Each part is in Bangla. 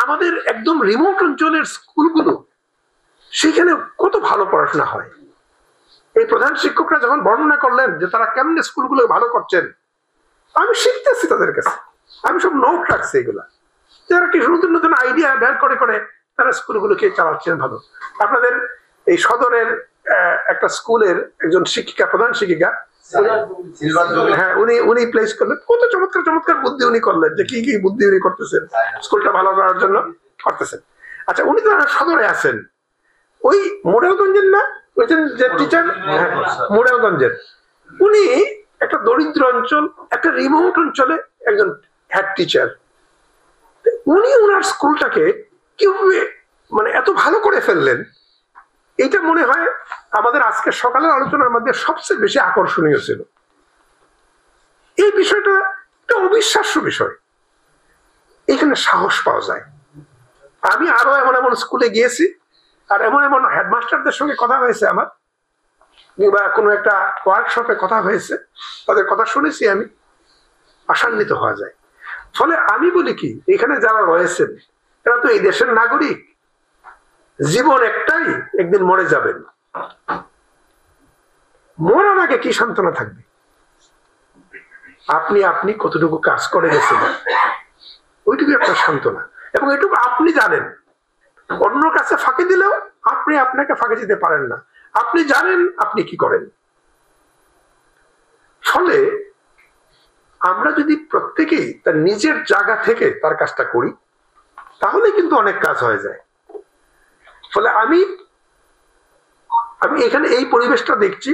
আমাদের একদম রিমোট অঞ্চলের স্কুলগুলো, সেখানে কত ভালো পড়াশোনা হয়। এই প্রধান শিক্ষকরা যখন বর্ণনা করলেন যে তারা কেমনে স্কুলগুলো ভালো করছেন, আমি শিখতেছি তাদের কাছে, আমি সব নোট রাখছি এগুলা, যারা কিছু নতুন নতুন আইডিয়া বের করে করে তারা স্কুলগুলোকে চালাচ্ছেন ভালো। আপনাদের এই সদরের একটা স্কুলের একজন শিক্ষিকা, প্রধান শিক্ষিকা, হ্যাঁ, উনি প্লেস করলেন, কত চমৎকার চমৎকার বুদ্ধি উনি করলেন, যে কি কি বুদ্ধি উনি করতেছেন স্কুলটা ভালো করার জন্য করতেছেন। আচ্ছা, উনি তো সদরে আছেন, ওই মোড়েলগঞ্জের না, ওই যে টিচার, মোড়েলগঞ্জের, উনি একটা দরিদ্র অঞ্চল, একটা রিমোট অঞ্চলে একজন হেড টিচার, উনি ওনার স্কুলটাকে কিভাবে মানে এত ভালো করে ফেললেন, এটা মনে হয় আমাদের আজকে সকালের আলোচনার মধ্যে সবচেয়ে বেশি আকর্ষণীয় ছিল। এই বিষয়টা একটা অবিশ্বাস্য বিষয়, এখানে সাহস পাওয়া যায়। আমি আরো এমন এমন স্কুলে গিয়েছি, আর এমন এমন হেডমাস্টারদের সঙ্গে কথা হয়েছে আমার, কিংবা কোনো একটা ওয়ার্কশপে কথা হয়েছে, তাদের কথা শুনেছি, আমি আশান্বিত হওয়া যায়। ফলে আমি বলি কি, এখানে যারা রয়েছেন এরা তো এই দেশের নাগরিক, জীবন একটাই, একদিন মরে যাবেন, মরার আগে কি সান্ত্বনা থাকবে? আপনি কতটুকু কাজ করে গেছেন, ওইটুকু আপনার সান্ত্বনা, এবং এটুকু আপনি জানেন। অন্য কাছে ফাঁকি দিলেও আপনি আপনাকে ফাঁকি দিতে পারেন না, আপনি জানেন আপনি কি করেন। ফলে আমরা যদি প্রত্যেকেই তার নিজের জায়গা থেকে তার কাজটা করি, তাহলে কিন্তু অনেক কাজ হয়ে যায়। ফলে আমি এখানে এই পরিবেশটা দেখছি,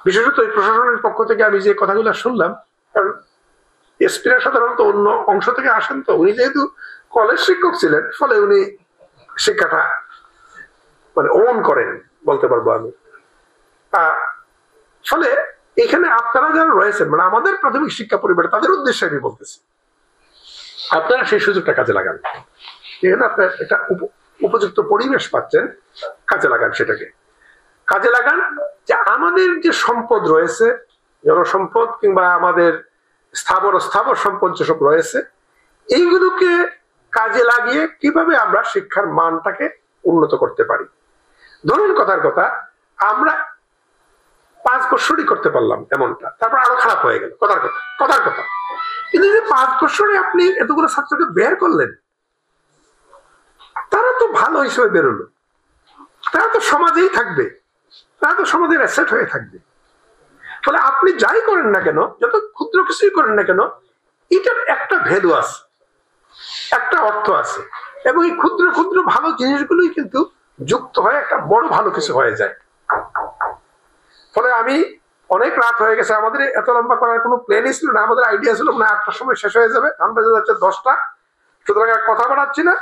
বিশেষত এই প্রশাসনের পক্ষ থেকে আমি যে কথাগুলো শুনলাম, কারণ এসপিরা সাধারণত অন্য অংশ থেকে আসেন, তো উনি যেহেতু কলেজ শিক্ষক ছিলেন, ফলে উনি শিক্ষাটা মানে ওন করেন বলতে পারবো আমি। ফলে এখানে আপনারা যারা রয়েছেন, মানে আমাদের প্রাথমিক শিক্ষা পরিবার, তাদের উদ্দেশ্যে আমি বলতেছি, আপনারা সেই সুযোগটা কাজে লাগান। এখানে আপনার একটা উপযুক্ত পরিবেশ পাচ্ছেন, কাজে লাগান, সেটাকে কাজে লাগান। যে আমাদের যে সম্পদ রয়েছে, জনসম্পদ কিংবা আমাদের স্থাবর সম্পদ যেসব রয়েছে, এইগুলোকে কাজে লাগিয়ে কিভাবে আমরা শিক্ষার মানটাকে উন্নত করতে পারি। ধরুন কথার কথা, আমরা 5 বছরই করতে পারলাম এমনটা, তারপর আরো খারাপ হয়ে গেল, কথার কথা। কিন্তু যে 5 বছরে আপনি এতগুলো ছাত্রকে বের করলেন, তারা তো ভালো হিসেবে বেরোলো, তারা তো সমাজেই থাকবে, তারা তো সমাজের অ্যাসেট হয়ে থাকবে। ফলে আপনি যাই করেন না কেন, যত ক্ষুদ্র কিছুই করেন না কেন, এটার একটা ভ্যালু আছে, একটা অর্থ আছে, এবং এই ক্ষুদ্র ক্ষুদ্র ভালো জিনিসগুলোই কিন্তু যুক্ত হয়ে একটা বড় ভালো কিছু হয়ে যায়। ফলে আমি অনেক রাত হয়ে গেছে, আমাদের এত লম্বা করার কোনো প্ল্যানই ছিল না, আমাদের আইডিয়া ছিল না 8টার সময় শেষ হয়ে যাবে, এখন বেজে যাচ্ছে 10টা, সুতরাং আর কথা বাড়াচ্ছি না।